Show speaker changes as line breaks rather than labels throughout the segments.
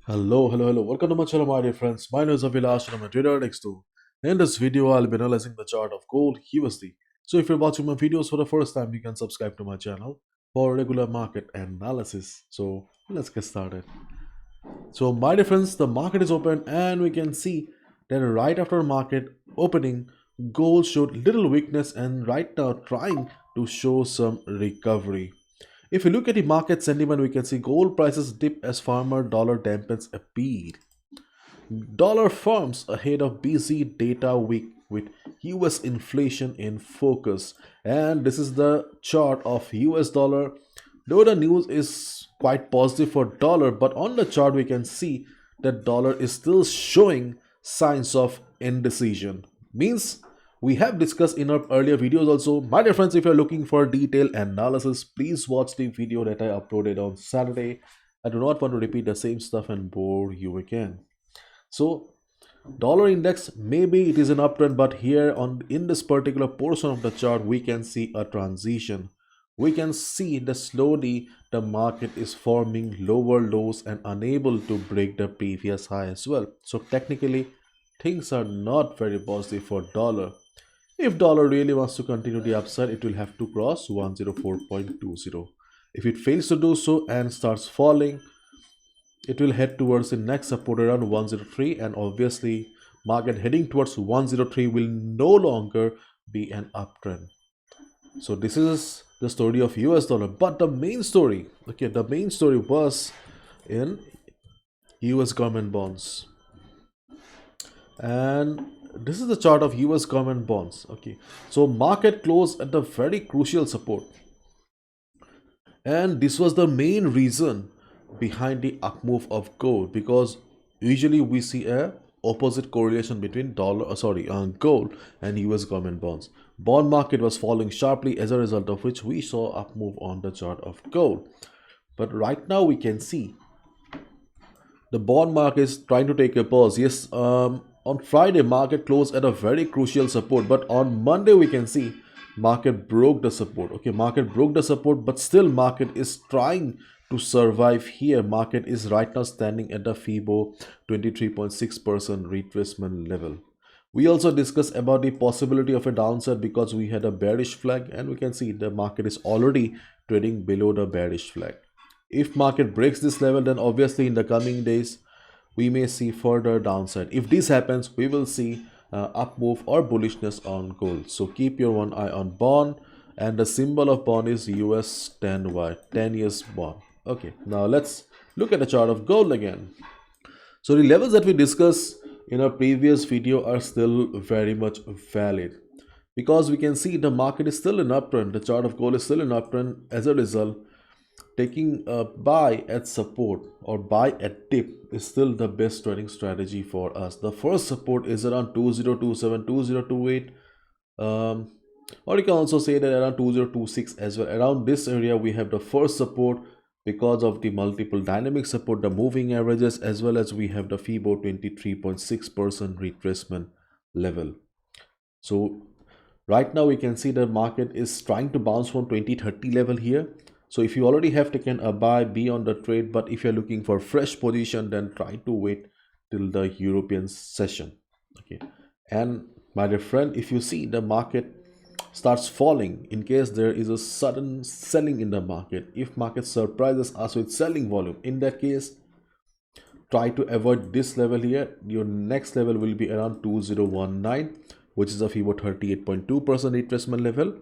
Hello. Welcome to my channel, my dear friends. My name is Avilash and I'm a trader next to. In this video, I'll be analyzing the chart of gold USD. So if you're watching my videos for the first time, you can subscribe to my channel for regular market analysis. So let's get started. So my dear friends, the market is open and we can see that right after market opening, gold showed little weakness and right now trying to show some recovery. If you look at the market sentiment, we can see gold prices dip as farmer dollar dampens appeal. Dollar firms ahead of busy data week with US inflation in focus. And this is the chart of US dollar. Though the news is quite positive for dollar, but on the chart we can see that dollar is still showing signs of indecision. Means we have discussed in our earlier videos also. My dear friends, if you're looking for detailed analysis, please watch the video that I uploaded on Saturday. I do not want to repeat the same stuff and bore you again. So dollar index, maybe it is an uptrend, but here on in this particular portion of the chart we can see a transition. We can see that slowly the market is forming lower lows and unable to break the previous high as well. So technically things are not very positive for dollar. If dollar really wants to continue the upside, it will have to cross 104.20. If it fails to do so and starts falling, it will head towards the next support around 103, and obviously market heading towards 103 will no longer be an uptrend. So this is the story of US dollar, but the main story, okay, the main story was in US government bonds. And this is the chart of US government bonds. Okay, so market closed at the very crucial support, and this was the main reason behind the up move of gold, because usually we see a opposite correlation between gold and US government bonds. Bond market was falling sharply, as a result of which we saw up move on the chart of gold. But right now we can see the bond market is trying to take a pause. Yes, on Friday market closed at a very crucial support, but on Monday we can see market broke the support. Okay, market broke the support, but still market is trying to survive here. Market is right now standing at the FIBO 23.6% retracement level. We also discussed about the possibility of a downside because we had a bearish flag, and we can see the market is already trading below the bearish flag. If market breaks this level, then obviously in the coming days we may see further downside. If this happens, we will see up move or bullishness on gold. So keep your one eye on bond, and the symbol of bond is US 10Y, 10 years bond. Okay, now let's look at the chart of gold again. So the levels that we discussed in our previous video are still very much valid, because we can see the market is still in uptrend. The chart of gold is still in uptrend. As a result, taking a buy at support or buy at dip is still the best trading strategy for us. The first support is around 2027, 2028, or you can also say that around 2026 as well. Around this area we have the first support because of the multiple dynamic support, the moving averages, as well as we have the FIBO 23.6% retracement level. So right now we can see the market is trying to bounce from 2030 level here. So if you already have taken a buy, be on the trade, but if you're looking for fresh position, then try to wait till the European session. Okay, and my dear friend, if you see the market starts falling, in case there is a sudden selling in the market, if market surprises us with selling volume, in that case try to avoid this level here. Your next level will be around 2019, which is a FIBO 38.2% retracement level.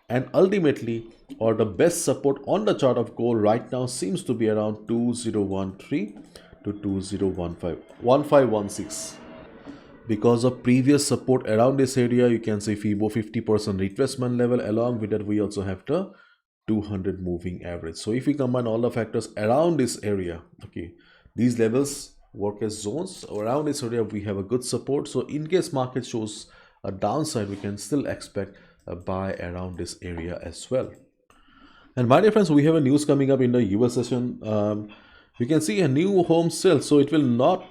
And ultimately, or the best support on the chart of gold right now seems to be around 2013 to 1516. Because of previous support around this area, you can say FIBO 50% retracement level. Along with that, we also have the 200 moving average. So if we combine all the factors around this area, okay, these levels work as zones. Around this area we have a good support. So in case market shows a downside, we can still expect a buy around this area as well. And my dear friends, we have a news coming up in the US session. We can see a new home sale, so it will not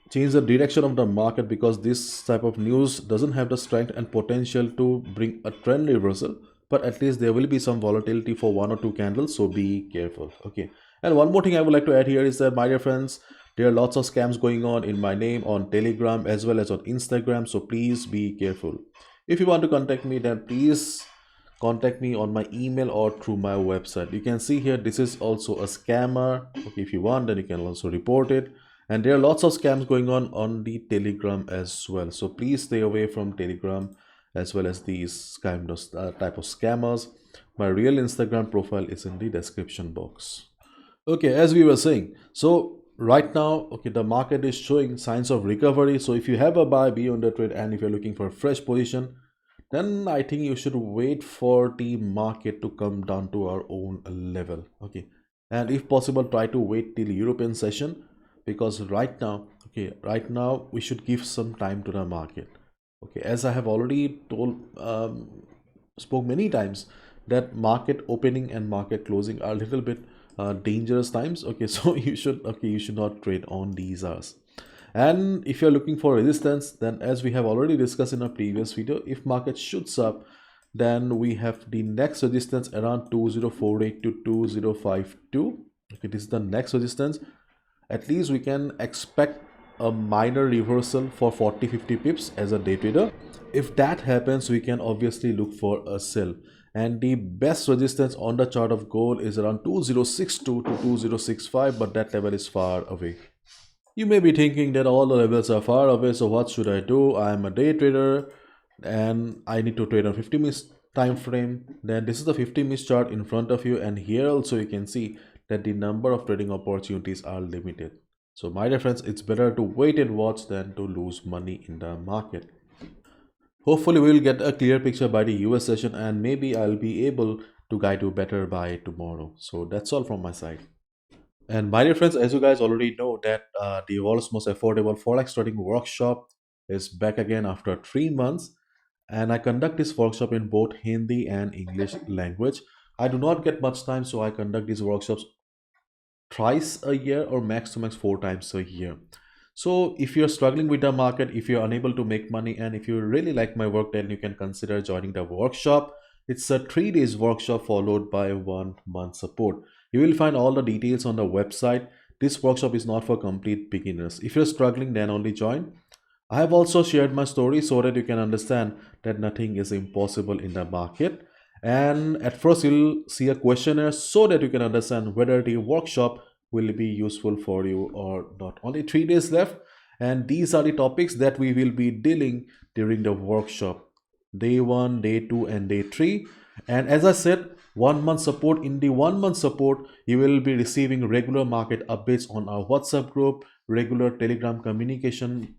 change the direction of the market, because this type of news doesn't have the strength and potential to bring a trend reversal, but at least there will be some volatility for one or two candles, so be careful. Okay, And one more thing I would like to add here is that, my dear friends, there are lots of scams going on in my name on Telegram as well as on Instagram. So please be careful. If you want to contact me, then please contact me on my email or through my website. You can see here, this is also a scammer. Okay, if you want, then you can also report it. And there are lots of scams going on the Telegram as well. So please stay away from Telegram as well as these kind of type of scammers. My real Instagram profile is in the description box. Okay, as we were saying, so right now, okay, the market is showing signs of recovery. So if you have a buy, be on the trade, and if you're looking for a fresh position, then I think you should wait for the market to come down to our own level. Okay, and if possible, try to wait till European session, because right now, okay, right now we should give some time to the market. Okay, as I have already told, spoke many times, that market opening and market closing are a little bit dangerous times. Okay, so you should not trade on these hours. And if you're looking for resistance, then as we have already discussed in a previous video, if market shoots up, then we have the next resistance around 2048 to 2052. Okay, this is the next resistance. At least we can expect a minor reversal for 40-50 pips as a day trader. If that happens, we can obviously look for a sell. And the best resistance on the chart of gold is around 2062 to 2065, but that level is far away. You may be thinking that all the levels are far away, so what should I do? I am a day trader and I need to trade on 50 minutes time frame. Then this is the 50 minutes chart in front of you, and here also you can see that the number of trading opportunities are limited. So my dear friends, it's better to wait and watch than to lose money in the market. Hopefully we will get a clear picture by the US session, and maybe I'll be able to guide you better by tomorrow. So that's all from my side. And my dear friends, as you guys already know, that the world's most affordable forex trading workshop is back again after 3 months, and I conduct this workshop in both Hindi and English language. I do not get much time, so I conduct these workshops thrice a year or max to max 4 times a year. So if you're struggling with the market, if you're unable to make money, and if you really like my work, then you can consider joining the workshop. It's a 3 days workshop followed by 1 month support. You will find all the details on the website. This workshop is not for complete beginners. If you're struggling, then only join. I have also shared my story so that you can understand that nothing is impossible in the market. And at first, you'll see a questionnaire so that you can understand whether the workshop will be useful for you or not. Only 3 days left, and these are the topics that we will be dealing during the workshop: day 1, day 2, and day 3. And as I said, 1 month support. In the 1 month support, you will be receiving regular market updates on our WhatsApp group, regular Telegram communication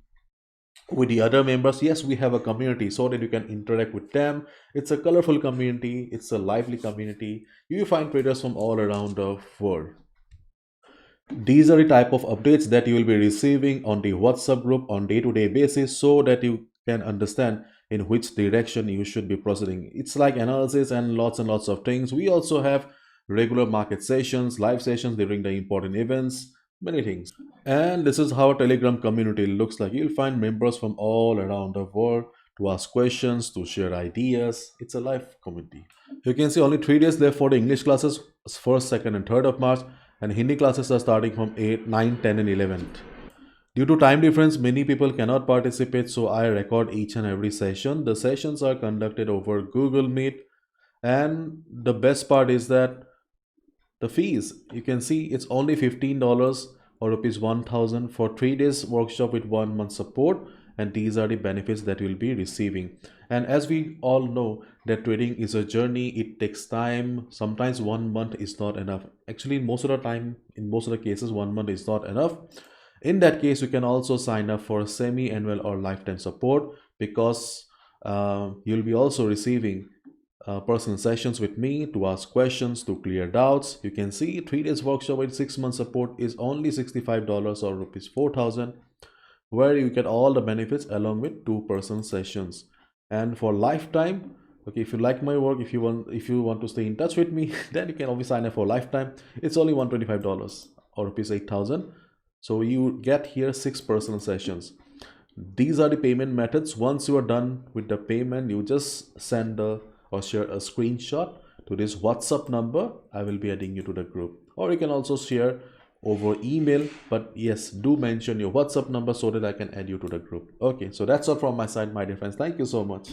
with the other members. Yes, we have a community so that you can interact with them. It's a colorful community, it's a lively community. You will find traders from all around the world. These are the type of updates that you will be receiving on the WhatsApp group on day-to-day basis, so that you can understand in which direction you should be proceeding. It's like analysis and lots of things. We also have regular market sessions, live sessions during the important events, many things. And this is how a Telegram community looks like. You'll find members from all around the world to ask questions, to share ideas. It's a live community. You can see only 3 days left for the English classes, 1st, 2nd, and 3rd of March, and Hindi classes are starting from 8, 9, 10, and 11th. Due to time difference, many people cannot participate, so I record each and every session. The sessions are conducted over Google Meet, and the best part is that the fees, you can see it's only $15 or rupees 1000 for 3 days workshop with 1 month support, and these are the benefits that you'll be receiving. And as we all know that trading is a journey, it takes time. Sometimes 1 month is not enough. Actually, most of the time, in most of the cases, 1 month is not enough. In that case, you can also sign up for semi-annual or lifetime support, because you'll be also receiving personal sessions with me to ask questions, to clear doubts. You can see 3 days workshop with 6 months support is only $65 or rupees 4000, where you get all the benefits along with 2 person sessions. And for lifetime, okay, if you like my work, if you want to stay in touch with me, then you can always sign up for lifetime. It's only $125 or rupees 8000. So you get here 6 personal sessions. These are the payment methods. Once you are done with the payment, you just send or share a screenshot to this WhatsApp number. I will be adding you to the group. or you can also share over email. But yes, do mention your WhatsApp number so that I can add you to the group. Okay, so that's all from my side, my dear friends. Thank you so much.